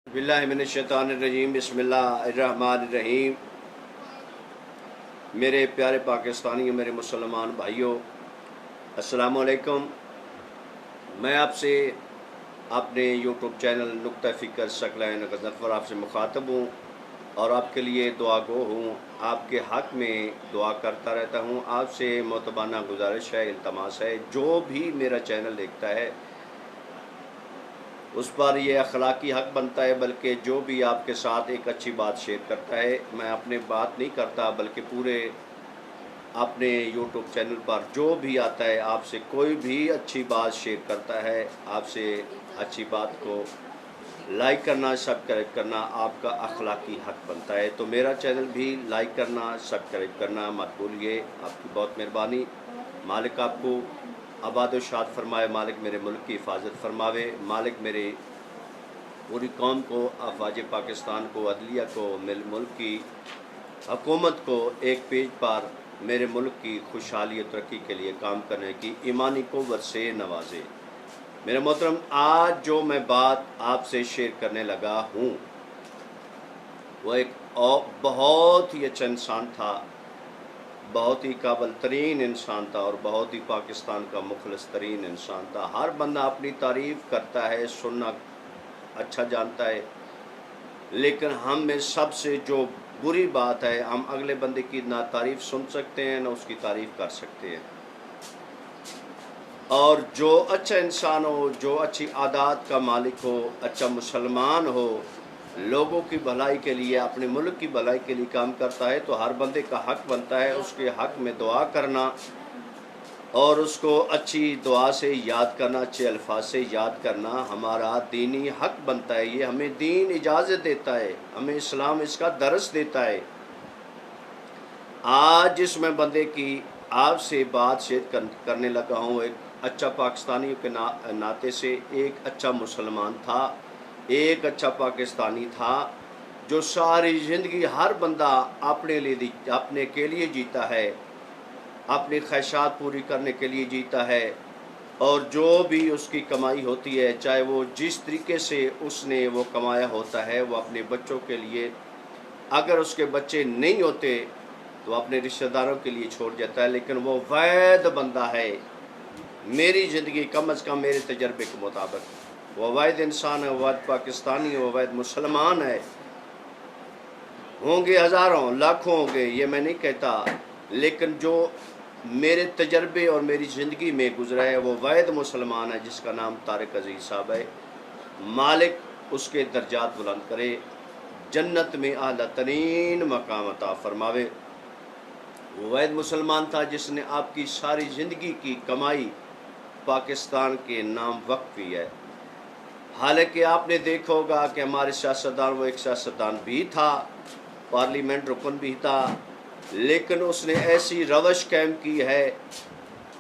बिस्मिल्लाहिर्रहमानिर्रहीम बिस्मिल्लाहिर्रहमानिर्रहीम। मेरे प्यारे पाकिस्तानियों, मेरे मुसलमान भाइयों, अस्सलाम वालेकुम। मैं आपसे अपने यूट्यूब चैनल नुक्ता फ़िक्र सकलैन गज़नफ़र आपसे मुखातब हूँ और आपके लिए दुआ गो हूँ। आपके हक़ में दुआ करता रहता हूँ। आपसे मोतबाना गुजारिश है, इल्तमास है, जो भी मेरा चैनल देखता है उस पर ये अखलाकी हक़ बनता है, बल्कि जो भी आपके साथ एक अच्छी बात शेयर करता है, मैं अपने बात नहीं करता बल्कि पूरे अपने यूट्यूब चैनल पर जो भी आता है आपसे कोई भी अच्छी बात शेयर करता है, आपसे अच्छी बात को लाइक करना, सब्सक्राइब करना आपका अखलाकी हक़ बनता है। तो मेरा चैनल भी लाइक करना, सब्सक्राइब करना मत भूलिए। आपकी बहुत मेहरबानी। मालिक आपको आबाद व शाद फरमाए, मालिक मेरे मुल्क की हिफाजत फरमावे, मालिक मेरे पूरी कौम को, अफवाज पाकिस्तान को, अदलिया को, मेरे मुल्क की हुकूमत को एक पेज पर मेरे मुल्क की खुशहाली और तरक्की के लिए काम करने की ईमानी क़ुव्वत से नवाजे। मेरे मोहतरम, आज जो मैं बात आपसे शेयर करने लगा हूँ वो एक बहुत ही अच्छा इंसान था, बहुत ही काबिल तरीन इंसान था और बहुत ही पाकिस्तान का मुखलस तरीन इंसान था। हर बंदा अपनी तारीफ़ करता है, सुनना अच्छा जानता है, लेकिन हम में सबसे जो बुरी बात है, हम अगले बंदे की ना तारीफ़ सुन सकते हैं ना उसकी तारीफ़ कर सकते हैं। और जो अच्छा इंसान हो, जो अच्छी आदत का मालिक हो, अच्छा मुसलमान हो, लोगों की भलाई के लिए, अपने मुल्क की भलाई के लिए काम करता है, तो हर बंदे का हक़ बनता है उसके हक़ में दुआ करना और उसको अच्छी दुआ से याद करना, अच्छे अल्फाज से याद करना हमारा दीनी हक़ बनता है। ये हमें दीन इजाज़त देता है, हमें इस्लाम इसका दर्स देता है। आज जिस मैं बंदे की आपसे बात शेयर करने लगा हूँ, एक अच्छा पाकिस्तानी के नाते से एक अच्छा मुसलमान था, एक अच्छा पाकिस्तानी था, जो सारी ज़िंदगी हर बंदा अपने के लिए जीता है, अपनी ख्वाहिशात पूरी करने के लिए जीता है, और जो भी उसकी कमाई होती है, चाहे वो जिस तरीके से उसने वो कमाया होता है, वो अपने बच्चों के लिए, अगर उसके बच्चे नहीं होते तो अपने रिश्तेदारों के लिए छोड़ जाता है। लेकिन वो वैद बंदा है, मेरी ज़िंदगी कम अज़ कम मेरे तजर्बे के मुताबिक वो वैद इंसान है, वो वैद पाकिस्तानी है, वो वैद मुसलमान है। होंगे हज़ारों लाखों होंगे, ये मैं नहीं कहता, लेकिन जो मेरे तजर्बे और मेरी ज़िंदगी में गुजरा है वो वैद मुसलमान है, जिसका नाम तारिक अजीज़ साहब है। मालिक उसके दर्जात बुलंद करे, जन्नत में आला तरीन मकाम अता फरमावे। वो वैद मुसलमान था जिसने आपकी सारी ज़िंदगी की कमाई पाकिस्तान के नाम वक्फ की है। हालांकि आपने देखा होगा कि हमारे सियासतदान, वो एक सियासतदान भी था, पार्लियामेंट रुकन भी था, लेकिन उसने ऐसी रवश कायम की है,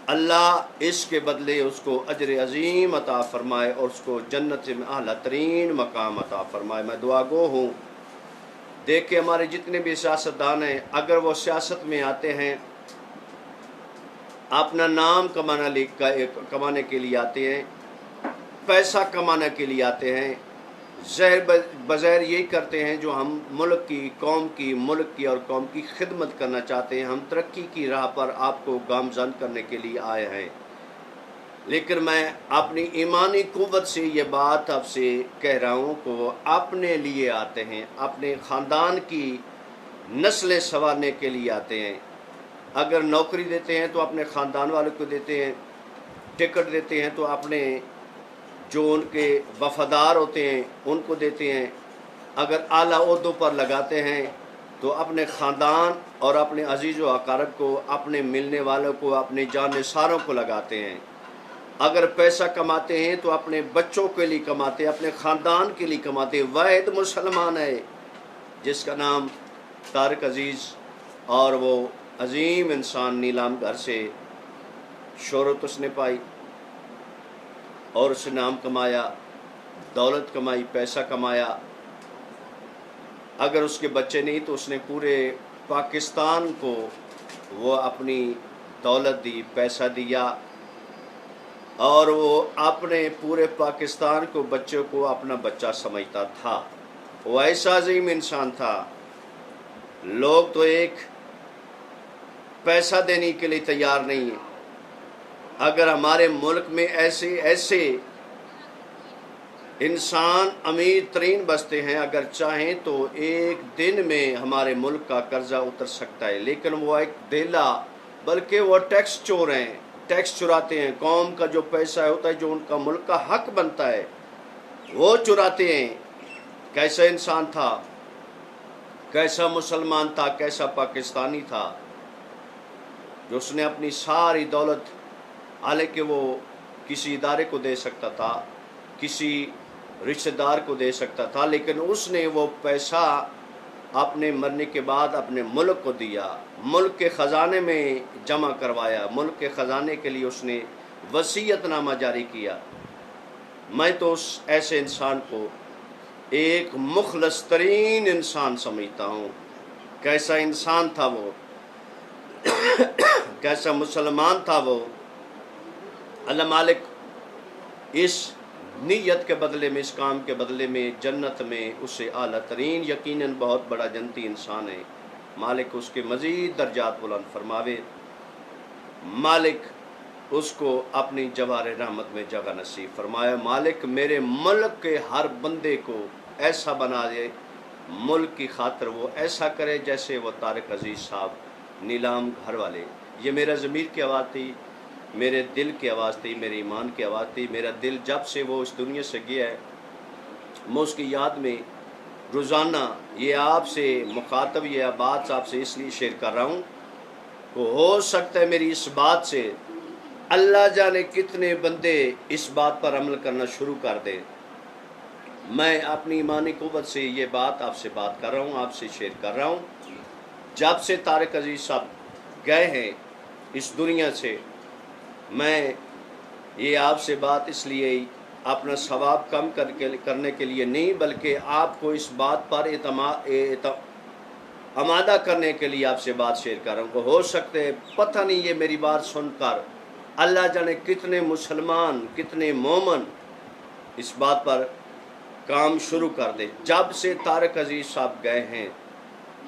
अल्लाह इसके बदले उसको अजर अजीम अता फ़रमाए और उसको जन्नत में आला तरीन मकाम अता फ़रमाए। मैं दुआ गो हूँ। देखिए, हमारे जितने भी सियासतदान हैं, अगर वो सियासत में आते हैं अपना नाम कमाने के लिए आते हैं, पैसा कमाने के लिए आते हैं, बज़ैर यही करते हैं जो हम मुल्क की, कौम की, मुल्क की और कौम की खिदमत करना चाहते हैं, हम तरक्की की राह पर आपको गामज़न करने के लिए आए हैं। लेकिन मैं अपनी ईमानी क़ुव्वत से ये बात आपसे कह रहा हूँ कि वो अपने लिए आते हैं, अपने ख़ानदान की नस्लें संवारने के लिए आते हैं। अगर नौकरी देते हैं तो अपने ख़ानदान वालों को देते हैं, टिकट देते हैं तो अपने जो उनके वफ़ादार होते हैं उनको देते हैं, अगर आला ओहदों पर लगाते हैं तो अपने ख़ानदान और अपने अजीज़ व अक़ारब को, अपने मिलने वालों को, अपने जानसारों को लगाते हैं। अगर पैसा कमाते हैं तो अपने बच्चों के लिए कमाते, अपने ख़ानदान के लिए कमाते। वैद मुसलमान है जिसका नाम तारिक अजीज़, और वो अजीम इंसान, नीलाम घर से शोहरत उसने पाई और उसने नाम कमाया, दौलत कमाई, पैसा कमाया। अगर उसके बच्चे नहीं तो उसने पूरे पाकिस्तान को वो अपनी दौलत दी, पैसा दिया, اور وہ اپنے پورے پاکستان کو بچوں کو اپنا بچہ سمجھتا تھا. وہ ایسا عظیم انسان تھا. لوگ تو ایک پیسہ دینے کے لیے تیار نہیں ہیں. اگر ہمارے ملک میں ایسے انسان امیر ترین بستے ہیں، اگر چاہیں تو ایک دن میں ہمارے ملک کا قرضہ اتر سکتا ہے، لیکن وہ ایک دھیلا، بلکہ وہ ٹیکس چور ہیں، ٹیکس چراتے ہیں. قوم کا جو پیسہ ہوتا ہے، جو ان کا ملک کا حق بنتا ہے، وہ چراتے ہیں. کیسا انسان تھا، کیسا مسلمان تھا، کیسا پاکستانی تھا، جو اس نے اپنی ساری دولت، حالانکہ وہ کسی ادارے کو دے سکتا تھا، کسی رشتہ دار کو دے سکتا تھا، لیکن اس نے وہ پیسہ اپنے مرنے کے بعد اپنے ملک کو دیا، ملک کے خزانے میں جمع کروایا، ملک کے خزانے کے لیے اس نے وصیت نامہ جاری کیا. میں تو اس ایسے انسان کو ایک مخلص ترین انسان سمجھتا ہوں. کیسا انسان تھا وہ، کیسا مسلمان تھا وہ. اللہ مالک اس نیت کے بدلے میں، اس کام کے بدلے میں جنت میں اسے اعلیٰ ترین، یقیناً بہت بڑا جنتی انسان ہے. مالک اس کے مزید درجات بلند فرماوے. مالک اس کو اپنی جوار رحمت میں جگہ نصیب فرمایا. مالک میرے ملک کے ہر بندے کو ایسا بنا دے، ملک کی خاطر وہ ایسا کرے جیسے وہ طارق عزیز صاحب، نیلام گھر والے. یہ میرا ضمیر کی آواز تھی، میرے دل کی آواز تھی، میرے ایمان کی آواز تھی. میرا دل جب سے وہ اس دنیا سے گیا ہے، میں اس کی یاد میں روزانہ یہ آپ سے مخاطب، یہ بات آپ سے اس لیے شیئر کر رہا ہوں کہ ہو سکتا ہے میری اس بات سے اللہ جانے کتنے بندے اس بات پر عمل کرنا شروع کر دیں. میں اپنی ایمانی قوت سے یہ بات آپ سے بات کر رہا ہوں، آپ سے شیئر کر رہا ہوں. جب سے طارق عزیز صاحب گئے ہیں اس دنیا سے، میں یہ آپ سے بات اس لیے اپنا ثواب کم کرنے کے لیے نہیں، بلکہ آپ کو اس بات پر آمادہ کرنے کے لیے آپ سے بات شیئر کر رہا ہوں کہ ہو سکتے پتہ نہیں یہ میری بات سن کر اللہ جانے کتنے مسلمان، کتنے مومن اس بات پر کام شروع کر دے. جب سے طارق عزیز صاحب گئے ہیں،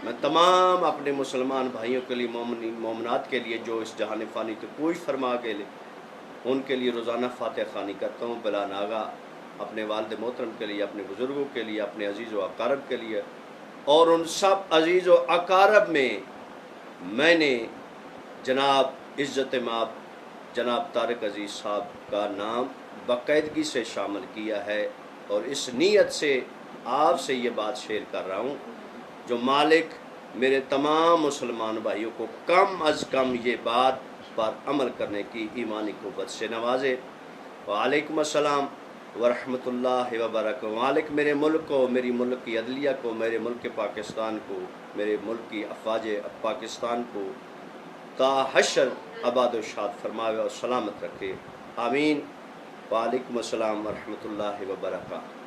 میں تمام اپنے مسلمان بھائیوں کے لیے، مومنات کے لیے جو اس جہان فانی تو کوئی فرما کے لے، ان کے لیے روزانہ فاتحہ خوانی کرتا ہوں بلا ناغہ. اپنے والد محترم کے لیے، اپنے بزرگوں کے لیے، اپنے عزیز و اقارب کے لیے، اور ان سب عزیز و اقارب میں نے جناب عزت مآب جناب طارق عزیز صاحب کا نام باقاعدگی سے شامل کیا ہے، اور اس نیت سے آپ سے یہ بات شیئر کر رہا ہوں جو مالک میرے تمام مسلمان بھائیوں کو کم از کم یہ بات پر عمل کرنے کی ایمانی قوت سے نوازے. وعلیکم السلام ورحمۃ اللہ وبرکاتہ. مالک میرے ملک کو، میری ملک کی عدلیہ کو، میرے ملک کے پاکستان کو، میرے ملک کی افواج پاکستان کو تا حشر آباد و شاد فرماوے اور سلامت رکھے. آمین. وعلیکم السلام ورحمۃ اللہ وبرکاتہ.